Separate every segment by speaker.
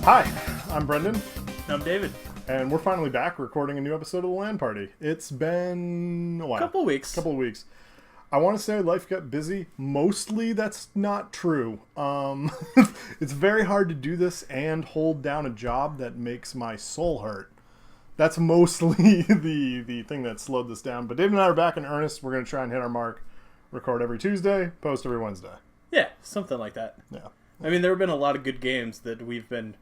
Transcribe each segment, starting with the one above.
Speaker 1: Hi, I'm Brendan,
Speaker 2: I'm David.
Speaker 1: and we're finally back recording a new episode of the LAN Party. It's been a while.
Speaker 2: Couple of weeks.
Speaker 1: Couple of weeks. I want to say life got busy. Mostly that's not true. It's very hard to do this and hold down a job that makes my soul hurt. That's mostly the thing that slowed this down. But David and I are back in earnest. We're going to try and hit our mark. Record every Tuesday, post every Wednesday.
Speaker 2: Yeah, something like that.
Speaker 1: Yeah.
Speaker 2: I mean, there have been a lot of good games that we've been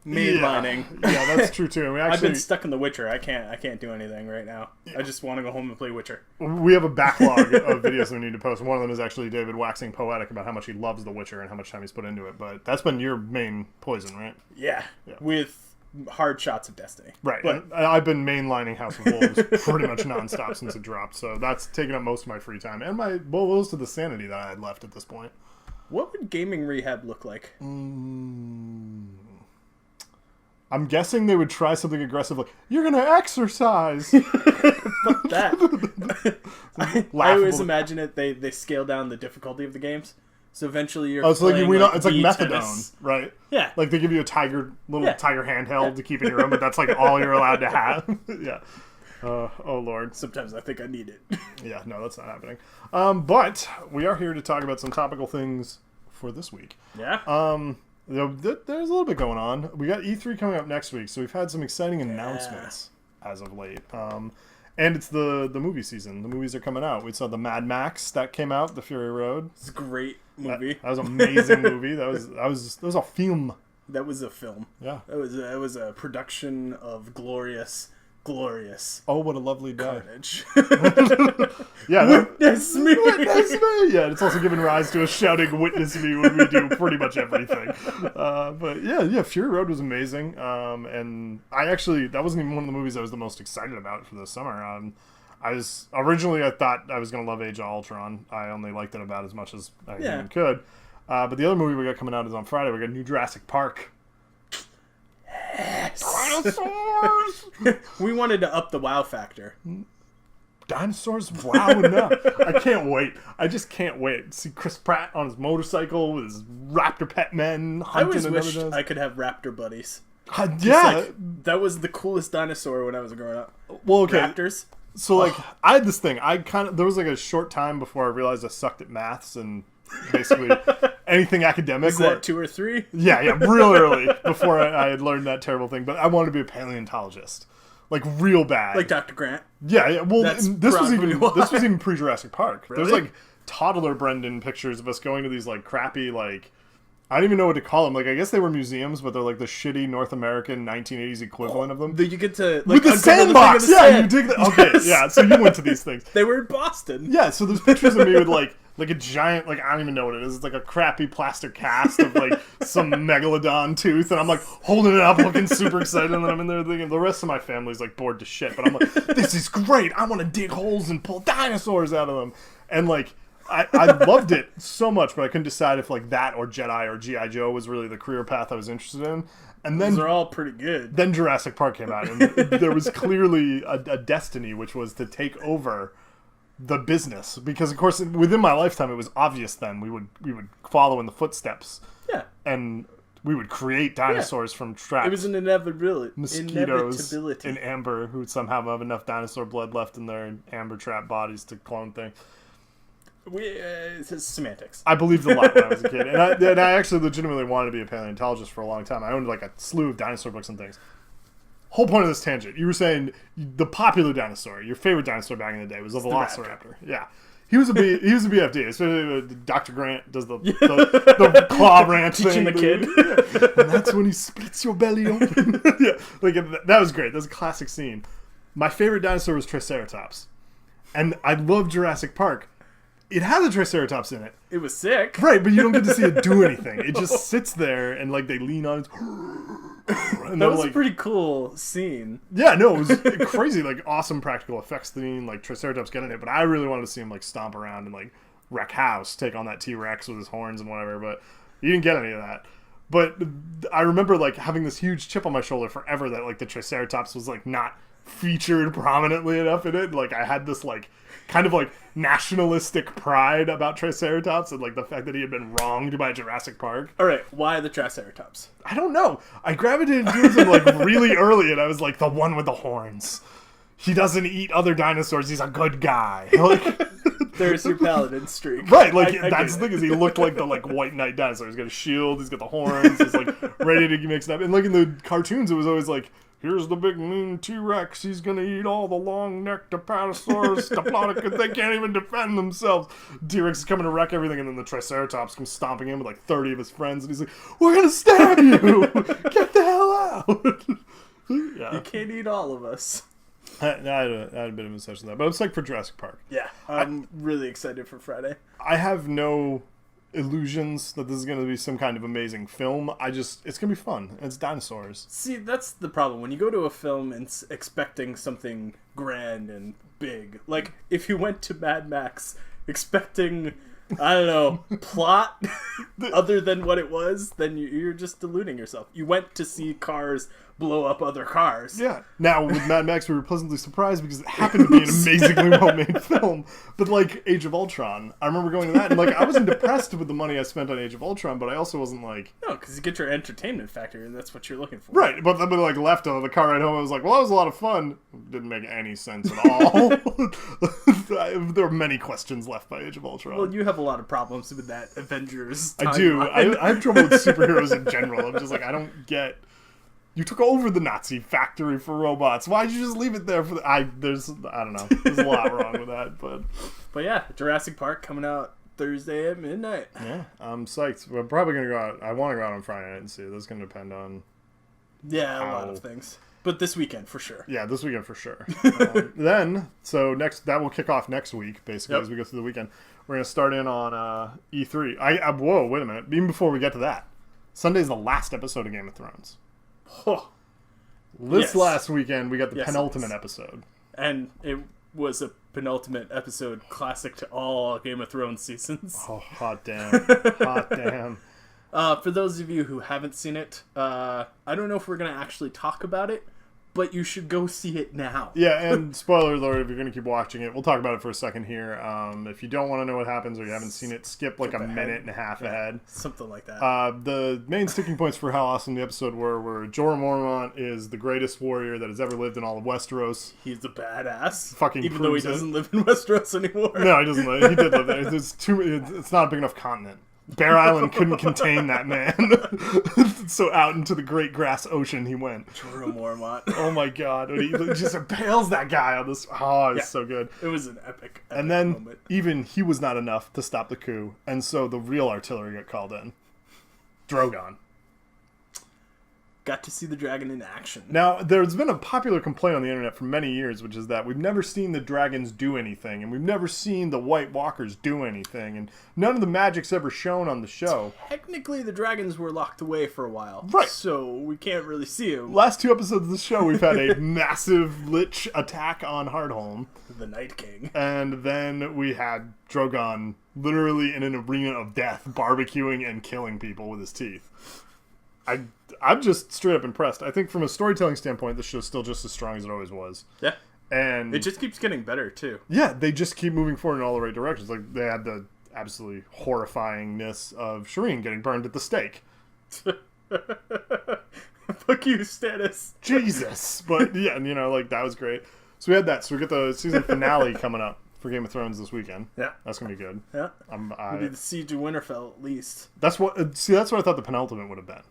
Speaker 2: mainlining.
Speaker 1: Yeah, that's true too.
Speaker 2: I've been stuck in The Witcher. I can't do anything right now. Yeah. I just want to go home and play Witcher.
Speaker 1: We have a backlog of videos we need to post. One of them is actually David waxing poetic about how much he loves The Witcher and how much time he's put into it. But that's been your main poison, right?
Speaker 2: Yeah. With hard shots of Destiny.
Speaker 1: Right.
Speaker 2: But
Speaker 1: I've been mainlining House of Wolves pretty much nonstop since it dropped. So that's taken up most of my free time. And my most of the sanity that I had left at this point.
Speaker 2: What would gaming rehab look like?
Speaker 1: I'm guessing they would try something aggressive like, you're going to exercise.
Speaker 2: Fuck that. I always imagine it, they scale down the difficulty of the games. So eventually you're
Speaker 1: it's like methadone,
Speaker 2: tennis.
Speaker 1: right?
Speaker 2: Yeah.
Speaker 1: Like they give you a tiger handheld to keep in your room, but that's like all you're allowed to have. Yeah. Oh, Lord.
Speaker 2: Sometimes I think I need it.
Speaker 1: Yeah, no, that's not happening. But we are here to talk about some topical things for this week.
Speaker 2: Yeah.
Speaker 1: There's a little bit going on. We got E3 coming up next week, so we've had some exciting announcements as of late. And it's the movie season. The movies are coming out. We saw the Mad Max that came out, The Fury Road.
Speaker 2: It's a great movie.
Speaker 1: That was an amazing movie. That was a film.
Speaker 2: That was a film.
Speaker 1: Yeah.
Speaker 2: It was a production of glorious.
Speaker 1: Oh, what a lovely day.
Speaker 2: Carnage.
Speaker 1: Yeah.
Speaker 2: Witness me.
Speaker 1: Witness me. Yeah, it's also given rise to a shouting "Witness me" when we do pretty much everything. But yeah, Fury Road was amazing. And that wasn't even one of the movies I was the most excited about for the summer. I thought I was going to love Age of Ultron. I only liked it about as much as I even could. But the other movie we got coming out is on Friday. We got new Jurassic Park.
Speaker 2: Yes.
Speaker 1: Dinosaurs!
Speaker 2: We wanted to up the wow factor.
Speaker 1: Dinosaurs? Wow, enough. I can't wait. I just can't wait. See Chris Pratt on his motorcycle with his raptor pet men hunting.
Speaker 2: I always wished
Speaker 1: everything.
Speaker 2: I could have raptor buddies.
Speaker 1: Yeah.
Speaker 2: That was the coolest dinosaur when I was growing up.
Speaker 1: Well, okay.
Speaker 2: Raptors.
Speaker 1: So, I had this thing. There was, a short time before I realized I sucked at maths and basically anything academic.
Speaker 2: Was that 2 or 3?
Speaker 1: Yeah, real early before I had learned that terrible thing. But I wanted to be a paleontologist. Like, real bad.
Speaker 2: Like Dr. Grant?
Speaker 1: Yeah. Well,
Speaker 2: That's
Speaker 1: this was even pre-Jurassic Park.
Speaker 2: Really?
Speaker 1: There's, toddler Brendan pictures of us going to these, crappy, I don't even know what to call them. I guess they were museums, but they're, the shitty North American 1980s equivalent of them.
Speaker 2: You get to,
Speaker 1: with the sandbox! You dig that. Okay,
Speaker 2: Yes.
Speaker 1: yeah, so you went to these things.
Speaker 2: They were in Boston.
Speaker 1: Yeah, so there's pictures of me with, a giant, I don't even know what it is. It's a crappy plastic cast of, some megalodon tooth, and I'm, holding it up, looking super excited, and then I'm in there thinking, the rest of my family's, bored to shit, but I'm like, this is great! I want to dig holes and pull dinosaurs out of them! And, I loved it so much, but I couldn't decide if, that or Jedi or G.I. Joe was really the career path I was interested in. And then
Speaker 2: those are all pretty good.
Speaker 1: Then Jurassic Park came out, and there was clearly a destiny, which was to take over the business, because of course within my lifetime it was obvious then we would follow in the footsteps, and we would create dinosaurs from traps.
Speaker 2: It was an inevitability.
Speaker 1: Mosquitoes in amber who somehow have enough dinosaur blood left in their amber trap bodies to clone things.
Speaker 2: It's semantics.
Speaker 1: I believed a lot when I was a kid, and I actually legitimately wanted to be a paleontologist for a long time. I owned a slew of dinosaur books and things. Whole point of this tangent, you were saying the popular dinosaur, your favorite dinosaur back in the day was the Velociraptor. Yeah, he was a BFD. Especially Dr. Grant does the claw ranch
Speaker 2: teaching
Speaker 1: thing.
Speaker 2: the kid,
Speaker 1: and that's when he splits your belly open. Yeah, that was great. That's a classic scene. My favorite dinosaur was Triceratops, and I love Jurassic Park. It has a Triceratops in it.
Speaker 2: It was sick.
Speaker 1: Right, but you don't get to see it do anything. It just sits there and they lean on it. And
Speaker 2: that was a pretty cool scene.
Speaker 1: Yeah, no, it was crazy, awesome practical effects scene, Triceratops getting it. But I really wanted to see him stomp around and wreck house, take on that T-Rex with his horns and whatever. But you didn't get any of that. But I remember having this huge chip on my shoulder forever that the Triceratops was not featured prominently enough in it. Like, I had this, like, kind of, like, nationalistic pride about Triceratops and, like, the fact that he had been wronged by Jurassic Park.
Speaker 2: All right, why the Triceratops?
Speaker 1: I don't know. I gravitated towards him, like, really early, and I was like, the one with the horns. He doesn't eat other dinosaurs. He's a good guy. Like,
Speaker 2: there's your paladin streak.
Speaker 1: Right, like, that's the thing, is he looked like the, like, white knight dinosaur. He's got a shield, he's got the horns, he's, like, ready to mix it up. And, like, in the cartoons, it was always like, here's the big mean T-Rex. He's gonna eat all the long-necked Apatosaurus, Diplodocus. They can't even defend themselves. T-Rex is coming to wreck everything, and then the Triceratops comes stomping in with like 30 of his friends, and he's like, "We're gonna stab you! Get the hell out!" Yeah.
Speaker 2: You can't eat all of us.
Speaker 1: I had a bit of a session with that, but I'm psyched for Jurassic Park.
Speaker 2: Yeah, I'm really excited for Friday.
Speaker 1: I have no illusions that this is going to be some kind of amazing film. It's going to be fun. It's dinosaurs.
Speaker 2: See, that's the problem. When you go to a film and expecting something grand and big, like if you went to Mad Max expecting, I don't know, plot other than what it was, then you're just deluding yourself. You went to see cars blow up other cars.
Speaker 1: Yeah. Now, with Mad Max, we were pleasantly surprised because it happened to be an amazingly well-made film. But, like, Age of Ultron, I remember going to that, and, like, I wasn't depressed with the money I spent on Age of Ultron, but I also wasn't, like...
Speaker 2: No, because you get your entertainment factor, and that's what you're looking for.
Speaker 1: Right, but then, like, left on the car ride home, I was like, well, that was a lot of fun. Didn't make any sense at all. There are many questions left by Age of Ultron.
Speaker 2: Well, you have a lot of problems with that Avengers
Speaker 1: I do. I have trouble with superheroes in general. I'm just like, I don't get... You took over the Nazi factory for robots. Why'd you just leave it there for the... I don't know. There's a lot wrong with that, but...
Speaker 2: But yeah, Jurassic Park coming out Thursday at midnight.
Speaker 1: Yeah, I'm psyched. We're probably going to go out... I want to go out on Friday night and see it. That's going to depend on...
Speaker 2: Yeah, a lot of things. But this weekend, for sure.
Speaker 1: Yeah, this weekend for sure. That will kick off next week, basically, as we go through the weekend. We're going to start in on E3. Whoa, wait a minute. Even before we get to that, Sunday's the last episode of Game of Thrones.
Speaker 2: Oh.
Speaker 1: This last weekend, we got the penultimate episode.
Speaker 2: And it was a penultimate episode classic to all Game of Thrones seasons.
Speaker 1: Oh, hot damn. Hot damn.
Speaker 2: For those of you who haven't seen it, I don't know if we're going to actually talk about it, but you should go see it now.
Speaker 1: Yeah, and spoiler alert, if you're going to keep watching it, we'll talk about it for a second here. If you don't want to know what happens or you haven't seen it, skip like a minute and a half ahead.
Speaker 2: Something like that.
Speaker 1: The main sticking points for how awesome the episode were Jorah Mormont is the greatest warrior that has ever lived in all of Westeros.
Speaker 2: He's a badass.
Speaker 1: Fucking
Speaker 2: even though he doesn't live in Westeros anymore.
Speaker 1: No, he doesn't live. He did live there. It's not a big enough continent. Bear Island couldn't contain that man. So out into the great grass ocean he went.
Speaker 2: Jorah Mormont.
Speaker 1: Oh my god. He just impales that guy on this. Oh, it's so good.
Speaker 2: It was an epic
Speaker 1: and then
Speaker 2: moment.
Speaker 1: Even he was not enough to stop the coup. And so the real artillery got called in. Drogon.
Speaker 2: Got to see the dragon in action.
Speaker 1: Now, there's been a popular complaint on the internet for many years, which is that we've never seen the dragons do anything, and we've never seen the White Walkers do anything, and none of the magic's ever shown on the show.
Speaker 2: Technically, the dragons were locked away for a while.
Speaker 1: Right.
Speaker 2: So we can't really see them.
Speaker 1: Last 2 episodes of the show, we've had a massive lich attack on Hardhome.
Speaker 2: The Night King.
Speaker 1: And then we had Drogon literally in an arena of death, barbecuing and killing people with his teeth. I'm just straight up impressed. I think from a storytelling standpoint, this show's still just as strong as it always was.
Speaker 2: Yeah.
Speaker 1: And
Speaker 2: it just keeps getting better, too.
Speaker 1: Yeah, they just keep moving forward in all the right directions. Like, they had the absolutely horrifyingness of Shireen getting burned at the stake.
Speaker 2: Fuck you, Stannis.
Speaker 1: Jesus. But, yeah, and, like, that was great. So we had that. So we get the season finale coming up for Game of Thrones this weekend.
Speaker 2: Yeah.
Speaker 1: That's going to be good.
Speaker 2: Yeah.
Speaker 1: We
Speaker 2: need the Siege of Winterfell, at least.
Speaker 1: That's what I thought the penultimate would have been.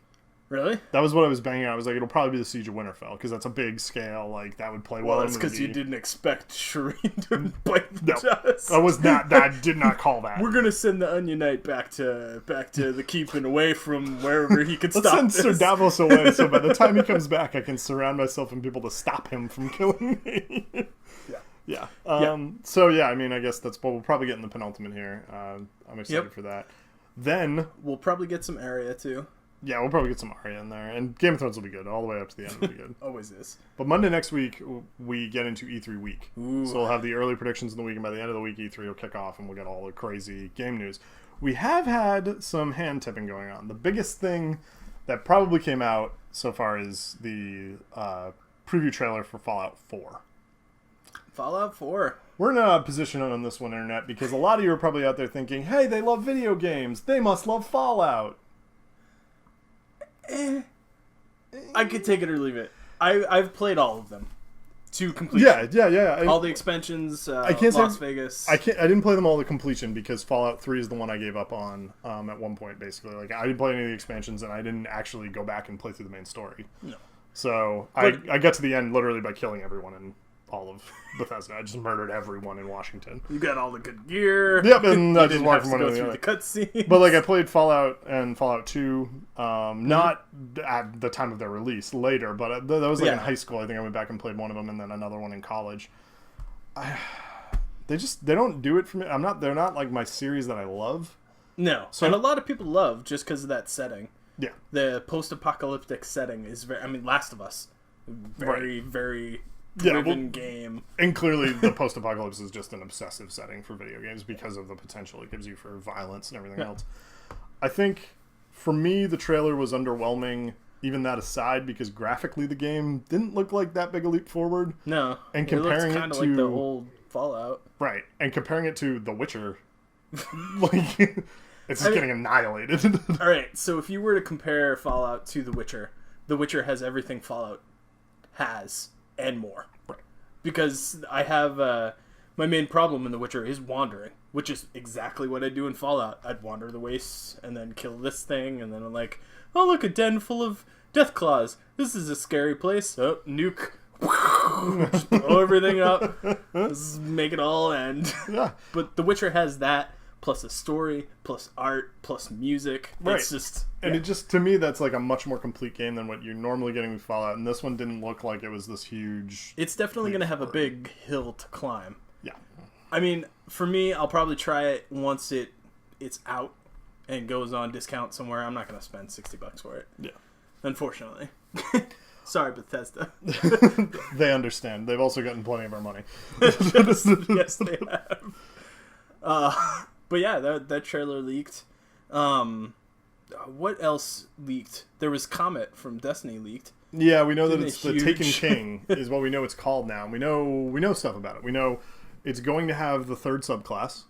Speaker 2: Really?
Speaker 1: That was what I was banging out. I was like, it'll probably be the Siege of Winterfell, because that's a big scale. Like, that would play well.
Speaker 2: Well, it's because you didn't expect Shireen to bite the dust.
Speaker 1: I did not call that.
Speaker 2: We're gonna send the Onion Knight back to the keep and away from wherever he could stop
Speaker 1: Let's send
Speaker 2: this.
Speaker 1: Sir Davos away, so by the time he comes back, I can surround myself and people to stop him from killing me. Yeah. So, yeah, I mean, I guess that's what we'll probably get in the penultimate here. I'm excited for that. Then...
Speaker 2: We'll probably get some Arya, too.
Speaker 1: Yeah, we'll probably get some Arya in there. And Game of Thrones will be good. All the way up to the end will be good.
Speaker 2: Always is.
Speaker 1: But Monday next week, we get into E3 week.
Speaker 2: Ooh.
Speaker 1: So we'll have the early predictions in the week, and by the end of the week, E3 will kick off, and we'll get all the crazy game news. We have had some hand tipping going on. The biggest thing that probably came out so far is the preview trailer for Fallout 4.
Speaker 2: Fallout 4.
Speaker 1: We're in a position on this one, Internet, because a lot of you are probably out there thinking, hey, they love video games. They must love Fallout.
Speaker 2: I could take it or leave it. I've played all of them to completion.
Speaker 1: Yeah.
Speaker 2: All the expansions,
Speaker 1: I can't
Speaker 2: Las
Speaker 1: say,
Speaker 2: Vegas.
Speaker 1: I didn't play them all to completion because Fallout 3 is the one I gave up on at one point, basically. Like, I didn't play any of the expansions, and I didn't actually go back and play through the main story.
Speaker 2: No.
Speaker 1: So I got to the end literally by killing everyone in all of Bethesda. I just murdered everyone in Washington.
Speaker 2: You got all the good gear.
Speaker 1: Yep, and I just
Speaker 2: didn't
Speaker 1: walked
Speaker 2: have
Speaker 1: from
Speaker 2: to
Speaker 1: one
Speaker 2: go
Speaker 1: to the
Speaker 2: through
Speaker 1: other.
Speaker 2: the cutscenes.
Speaker 1: But like I played Fallout and Fallout 2, not at the time of their release, later, but that was like in high school. I think I went back and played one of them and then another one in college. They don't do it for me. They're not like my series that I love.
Speaker 2: No.
Speaker 1: So,
Speaker 2: and a lot of people love just because of that setting.
Speaker 1: Yeah.
Speaker 2: The post-apocalyptic setting is very, I mean, Last of Us. Very, very driven game.
Speaker 1: And clearly the post-apocalypse is just an obsessive setting for video games because of the potential it gives you for violence and everything else. I think, for me, the trailer was underwhelming, even that aside, because graphically the game didn't look like that big a leap forward.
Speaker 2: No.
Speaker 1: And comparing
Speaker 2: it looks kind of
Speaker 1: to
Speaker 2: like the old Fallout.
Speaker 1: Right. And comparing it to The Witcher, like, it's just getting annihilated.
Speaker 2: Alright, so if you were to compare Fallout to The Witcher has everything Fallout has and more.
Speaker 1: Right.
Speaker 2: Because I have my main problem in The Witcher is wandering, which is exactly what I do in Fallout. I'd wander the wastes and then kill this thing, and then I'm like, oh look, a den full of death claws. This is a scary place. Oh, nuke. Just blow everything up. Let's make it all end.
Speaker 1: Yeah.
Speaker 2: But The Witcher has that, plus a story, plus art, plus music.
Speaker 1: Right.
Speaker 2: It's just...
Speaker 1: And it just, to me, that's like a much more complete game than what you're normally getting with Fallout. And this one didn't look like it was this huge...
Speaker 2: It's definitely going to have a big hill to climb.
Speaker 1: Yeah.
Speaker 2: I mean, for me, I'll probably try it once it's out and goes on discount somewhere. I'm not going to spend $60 for it.
Speaker 1: Yeah.
Speaker 2: Unfortunately. Sorry, Bethesda.
Speaker 1: They understand. They've also gotten plenty of our money.
Speaker 2: Yes, they have. But yeah, that trailer leaked. What else leaked? There was Comet from Destiny leaked.
Speaker 1: Yeah, we know that it's
Speaker 2: Isn't it
Speaker 1: the Taken
Speaker 2: huge?
Speaker 1: King is what we know it's called now. We know stuff about it. We know it's going to have the third subclass.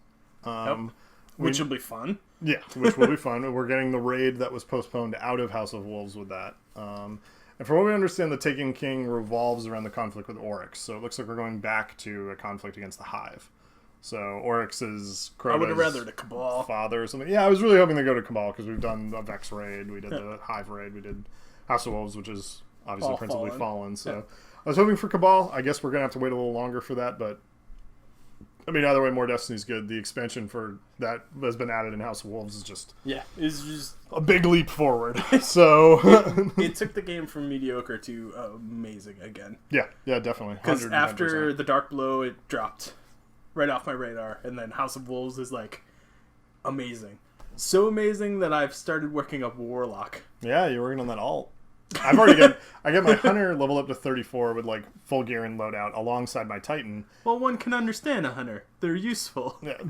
Speaker 2: Which will be fun.
Speaker 1: Yeah, which will be fun. We're getting the raid that was postponed out of House of Wolves with that. And from what we understand, the Taken King revolves around the conflict with Oryx. So it looks like we're going back to a conflict against the Hive. So Oryx is Crota's
Speaker 2: I would have rather the Cabal.
Speaker 1: father or something. Yeah, I was really hoping to go to Cabal because we've done the Vex raid, we did the Hive raid, we did House of Wolves, which is obviously
Speaker 2: All
Speaker 1: principally
Speaker 2: fallen.
Speaker 1: fallen. So
Speaker 2: Yeah.
Speaker 1: I was hoping for Cabal. I guess we're going to have to wait a little longer for that, but I mean, either way, more Destiny's good. The expansion for that has been added in House of Wolves is just
Speaker 2: It's just
Speaker 1: a big leap forward. So
Speaker 2: it took the game from mediocre to amazing again.
Speaker 1: yeah, definitely.
Speaker 2: Because
Speaker 1: 110%.
Speaker 2: after the Dark Blow, it dropped right off my radar, and then House of Wolves is like amazing, so amazing that I've started working up Warlock.
Speaker 1: Yeah, you're working on that alt. I got my Hunter leveled up to 34 with like full gear and loadout alongside my Titan.
Speaker 2: Well, one can understand a hunter; they're useful.
Speaker 1: Yeah.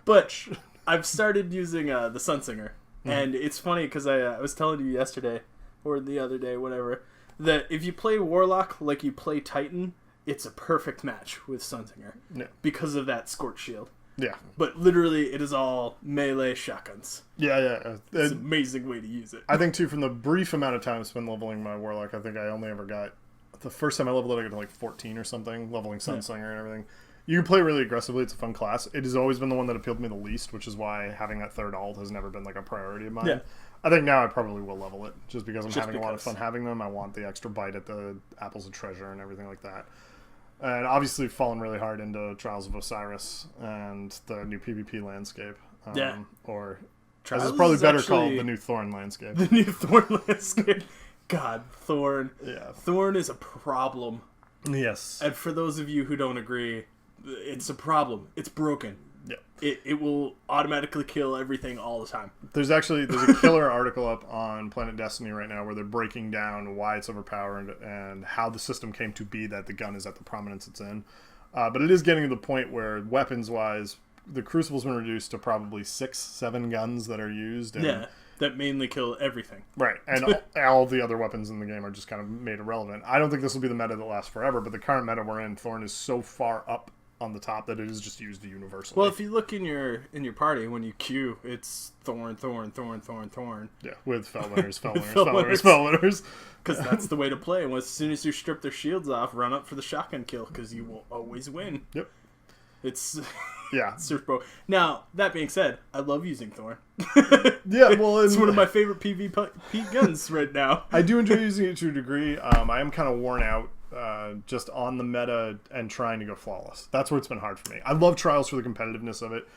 Speaker 2: But I've started using the Sunsinger, and it's funny because I was telling you yesterday or the other day, whatever, that if you play Warlock like you play Titan, it's a perfect match with Sunsinger because of that Scorch Shield.
Speaker 1: Yeah.
Speaker 2: But literally, it is all melee shotguns.
Speaker 1: Yeah.
Speaker 2: It's an amazing way to use it.
Speaker 1: I think, too, from the brief amount of time spent leveling my Warlock, I think I only ever got... The first time I leveled it, I got to like 14 or something, leveling Sunslinger and everything. You can play really aggressively. It's a fun class. It has always been the one that appealed to me the least, which is why having that third alt has never been like a priority of mine.
Speaker 2: Yeah.
Speaker 1: I think now I probably will level it, just because I'm having a lot of fun having them. I want the extra bite at the Apples of Treasure and everything like that. And obviously fallen really hard into Trials of Osiris and the new PvP landscape. Or,
Speaker 2: Trials
Speaker 1: as it's probably
Speaker 2: is
Speaker 1: better
Speaker 2: actually
Speaker 1: called, the new Thorn landscape.
Speaker 2: The new Thorn landscape. God, Thorn.
Speaker 1: Yeah.
Speaker 2: Thorn is a problem.
Speaker 1: Yes.
Speaker 2: And for those of you who don't agree, it's a problem. It's broken.
Speaker 1: Yeah.
Speaker 2: It will automatically kill everything all the time.
Speaker 1: There's a killer article up on Planet Destiny right now where they're breaking down why it's overpowered and how the system came to be that the gun is at the prominence it's in. But it is getting to the point where weapons-wise, the Crucible's been reduced to probably 6-7 guns that are used. And
Speaker 2: that mainly kill everything.
Speaker 1: Right, and all the other weapons in the game are just kind of made irrelevant. I don't think this will be the meta that lasts forever, but the current meta we're in, Thorn is so far up on the top that it is just used universally.
Speaker 2: Well, if you look in your party, when you queue, it's Thorn, Thorn, Thorn, Thorn, Thorn.
Speaker 1: Yeah, with Fellwinners, Fellwinners.
Speaker 2: Because that's the way to play. And as soon as you strip their shields off, run up for the shotgun kill, because you will always win.
Speaker 1: Yep.
Speaker 2: It's...
Speaker 1: Yeah.
Speaker 2: Super Pro. Now, that being said, I love using Thorn.
Speaker 1: Yeah, well...
Speaker 2: It's one of my favorite PvP guns right now.
Speaker 1: I do enjoy using it to a degree. I am kind of worn out just on the meta and trying to go flawless. That's where it's been hard for me. I love Trials for the competitiveness of it.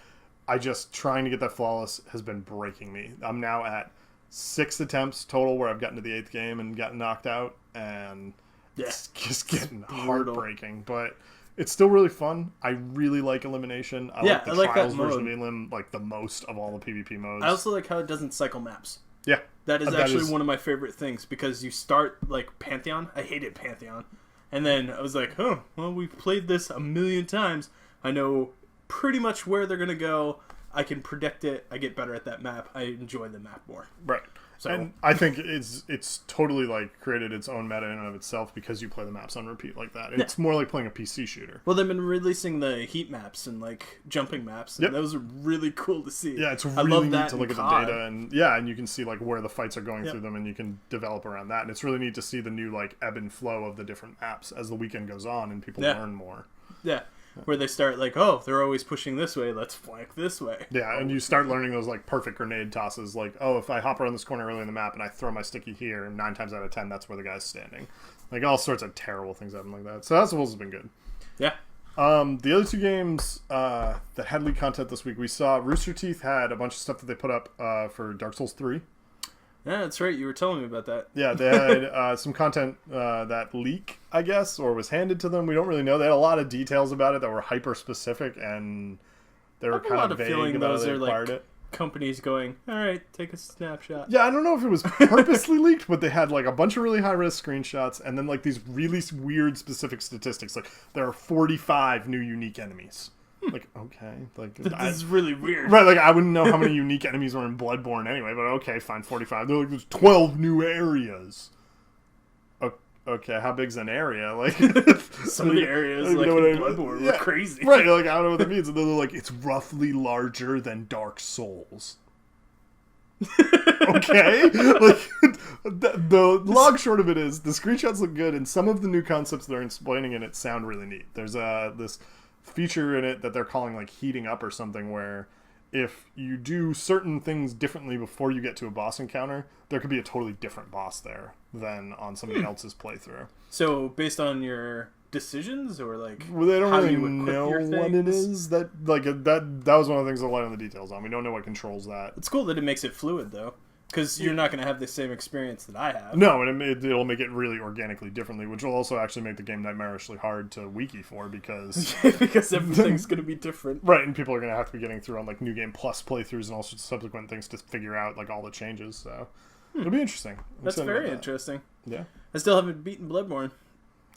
Speaker 1: I just trying to get that flawless has been breaking me. I'm now at 6 attempts total where I've gotten to the 8th game and gotten knocked out, and it's just getting heartbreaking. But it's still really fun. I really like elimination. I like the Trials version of Elim like the most of all the PvP modes.
Speaker 2: I also like how it doesn't cycle maps.
Speaker 1: Yeah.
Speaker 2: That is actually one of my favorite things, because you start like Pantheon. I hated Pantheon. And then I was like, oh, well, we've played this a million times. I know pretty much where they're going to go. I can predict it. I get better at that map. I enjoy the map more.
Speaker 1: Right. So, and I think it's totally like created its own meta in and of itself because you play the maps on repeat like that. It's more like playing a PC shooter.
Speaker 2: Well, they've been releasing the heat maps and like jumping maps, and those are really cool to see.
Speaker 1: Yeah, it's really neat to look at the data, and and you can see like where the fights are going through them, and you can develop around that. And it's really neat to see the new like ebb and flow of the different maps as the weekend goes on and people learn more.
Speaker 2: Yeah. Where they start like, oh, they're always pushing this way, let's flank this way.
Speaker 1: Yeah, and you start learning those like perfect grenade tosses, like, oh, if I hop around this corner early in the map and I throw my sticky here, and 9 times out of 10 that's where the guy's standing. Like all sorts of terrible things happen like that. So that's what has been good.
Speaker 2: Yeah.
Speaker 1: The other 2 games that had leaked content this week, we saw Rooster Teeth had a bunch of stuff that they put up for Dark Souls 3.
Speaker 2: Yeah, that's right. You were telling me about that.
Speaker 1: Yeah, they had some content that leak, I guess, or was handed to them. We don't really know. They had a lot of details about it that were hyper-specific, and they were kind of vague about how they acquired it.
Speaker 2: Companies going, all right, take a snapshot.
Speaker 1: Yeah, I don't know if it was purposely leaked, but they had like a bunch of really high-risk screenshots, and then like these really weird specific statistics. Like, there are 45 new unique enemies. Like, okay. Like,
Speaker 2: this is really weird.
Speaker 1: Right, like, I wouldn't know how many unique enemies were in Bloodborne anyway, but okay, fine, 45. They're like, there's 12 new areas. Okay, how big's an area? Like,
Speaker 2: some of the areas, like, in Bloodborne were crazy.
Speaker 1: Right, like, I don't know what that means. And then they're like, it's roughly larger than Dark Souls. Okay? Like, the long short of it is, the screenshots look good, and some of the new concepts they're explaining in it sound really neat. There's this feature in it that they're calling like heating up or something, where if you do certain things differently before you get to a boss encounter, there could be a totally different boss there than on somebody else's playthrough.
Speaker 2: So based on your decisions, or like,
Speaker 1: well, they don't really know what it is. That like that was one of the things they're letting the details on. We don't know what controls that.
Speaker 2: It's cool that it makes it fluid though. Because you're not going to have the same experience that I have.
Speaker 1: No, and it'll make it really organically differently, which will also actually make the game nightmarishly hard to wiki for, because...
Speaker 2: because everything's going to be different.
Speaker 1: Right, and people are going to have to be getting through on like New Game Plus playthroughs and all sorts of subsequent things to figure out like all the changes, so... It'll be interesting.
Speaker 2: That's very interesting.
Speaker 1: Yeah.
Speaker 2: I still haven't beaten Bloodborne.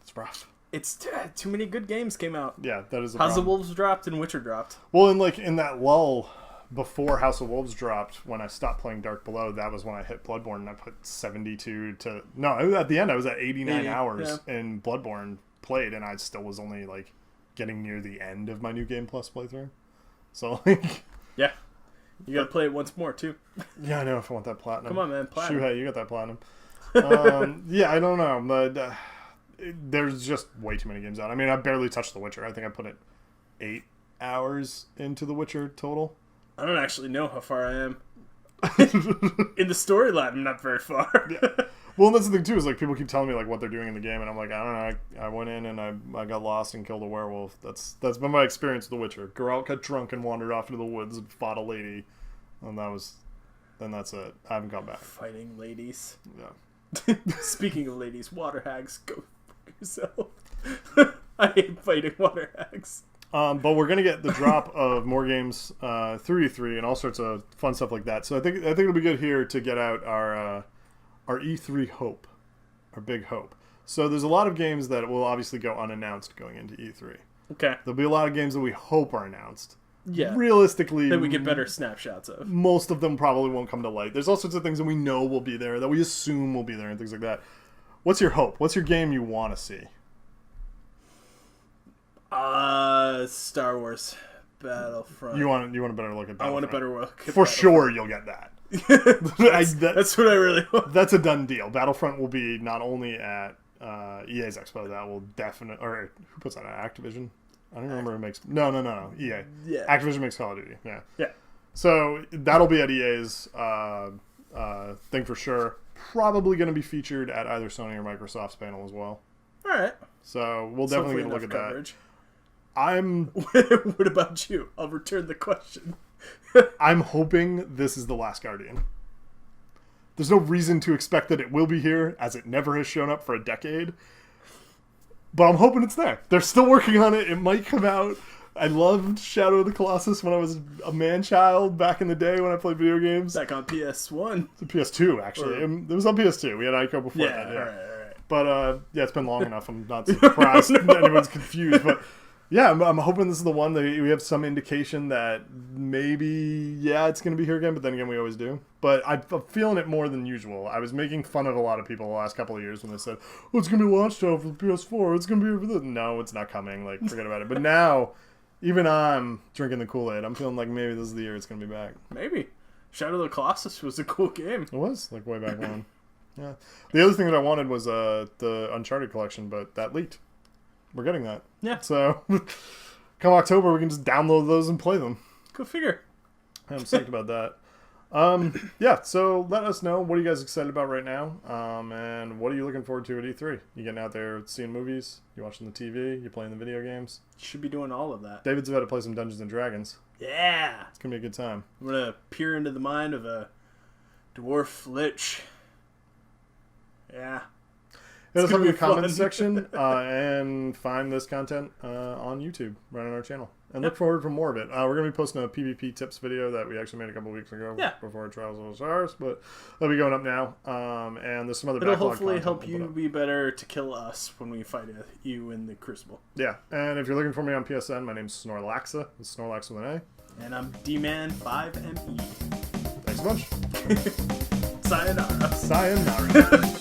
Speaker 1: It's rough.
Speaker 2: It's too many good games came out.
Speaker 1: Yeah, that is a
Speaker 2: House
Speaker 1: problem.
Speaker 2: of Wolves dropped and Witcher dropped.
Speaker 1: Well, and like in that lull... Before House of Wolves dropped, when I stopped playing Dark Below, that was when I hit Bloodborne, and I put 72 to... No, at the end, I was at 89 hours in Bloodborne played, and I still was only, like, getting near the end of my New Game Plus playthrough. So, like...
Speaker 2: Yeah. You gotta play it once more, too.
Speaker 1: Yeah, I know, if I want that platinum.
Speaker 2: Come on, man, platinum.
Speaker 1: Shoot, hey, you got that platinum. Yeah, I don't know, but there's just way too many games out. I mean, I barely touched The Witcher. I think I put it 8 hours into The Witcher total.
Speaker 2: I don't actually know how far I am. In the storyline, I'm not very far.
Speaker 1: Yeah. Well, that's the thing, too, is like people keep telling me like what they're doing in the game, and I'm like, I don't know. I went in and I got lost and killed a werewolf. That's been my experience with The Witcher. Geralt got drunk and wandered off into the woods and fought a lady, and then that's it. I haven't gone back.
Speaker 2: Fighting ladies.
Speaker 1: Yeah.
Speaker 2: Speaking of ladies, water hags, go fuck yourself. I hate fighting water hags.
Speaker 1: But we're gonna get the drop of more games through E3 and all sorts of fun stuff like that. So I think it'll be good here to get out our E3 hope, our big hope. So there's a lot of games that will obviously go unannounced going into E3.
Speaker 2: Okay.
Speaker 1: There'll be a lot of games that we hope are announced.
Speaker 2: Yeah.
Speaker 1: realistically,
Speaker 2: That we get better snapshots of.
Speaker 1: most of them probably won't come to light. There's all sorts of things that we know will be there, that we assume will be there, and things like that. What's your hope? What's your game you want to see?
Speaker 2: Star Wars Battlefront.
Speaker 1: You want a better look at Battlefront?
Speaker 2: I want a better look.
Speaker 1: For sure, you'll get that.
Speaker 2: That's what I really want.
Speaker 1: That's a done deal. Battlefront will be not only at EA's Expo. That will definitely. Or who puts that at Activision? I don't remember who makes. No. EA.
Speaker 2: Yeah.
Speaker 1: Activision makes Call of Duty. Yeah.
Speaker 2: Yeah.
Speaker 1: So that'll be at EA's thing for sure. Probably going to be featured at either Sony or Microsoft's panel as well.
Speaker 2: All right.
Speaker 1: So we'll definitely get a look at
Speaker 2: coverage.
Speaker 1: that.
Speaker 2: What about you? I'll return the question.
Speaker 1: I'm hoping this is the last Guardian. There's no reason to expect that it will be here, as it never has shown up for a decade. But I'm hoping it's there. They're still working on it. It might come out. I loved Shadow of the Colossus when I was a man-child back in the day when I played video games.
Speaker 2: Back on PS1.
Speaker 1: PS2, actually. It was on PS2. We had Ico before that. Yeah,
Speaker 2: all right.
Speaker 1: But, yeah, it's been long enough. I'm not surprised anyone's confused. But, yeah, I'm hoping this is the one that we have some indication that maybe, yeah, it's going to be here again. But then again, we always do. But I'm feeling it more than usual. I was making fun of a lot of people the last couple of years when they said, oh, it's going to be launched for the PS4. It's going to be over the... No, it's not coming. Like, forget about it. But now... Even I'm drinking the Kool-Aid. I'm feeling like maybe this is the year it's going to be back.
Speaker 2: Maybe. Shadow of the Colossus was a cool game.
Speaker 1: It was, like, way back when. Yeah. The other thing that I wanted was the Uncharted collection, but that leaked. We're getting that.
Speaker 2: Yeah.
Speaker 1: So, come October, we can just download those and play them.
Speaker 2: Go figure.
Speaker 1: I'm psyched about that. Yeah, so let us know. What are you guys excited about right now? And what are you looking forward to at E3? You getting out there seeing movies? You watching the TV? You playing the video games?
Speaker 2: Should be doing all of that.
Speaker 1: David's about to play some Dungeons & Dragons.
Speaker 2: Yeah!
Speaker 1: It's going to be a good time.
Speaker 2: I'm going to peer into the mind of a dwarf lich. Yeah.
Speaker 1: Hit us up in the comments section and find this content on YouTube, right on our channel. And look forward for more of it. We're going to be posting a PvP tips video that we actually made a couple weeks ago before Trials of Osiris, but that'll be going up now. And there's some other
Speaker 2: It'll
Speaker 1: backlog
Speaker 2: hopefully
Speaker 1: content
Speaker 2: help
Speaker 1: we'll put
Speaker 2: you
Speaker 1: up.
Speaker 2: be better to kill us when we fight you in the Crucible.
Speaker 1: Yeah, and if you're looking for me on PSN, my name's Snorlaxa. It's Snorlax with an A.
Speaker 2: And I'm D-Man5ME.
Speaker 1: Thanks a bunch.
Speaker 2: Sayonara.
Speaker 1: Sayonara.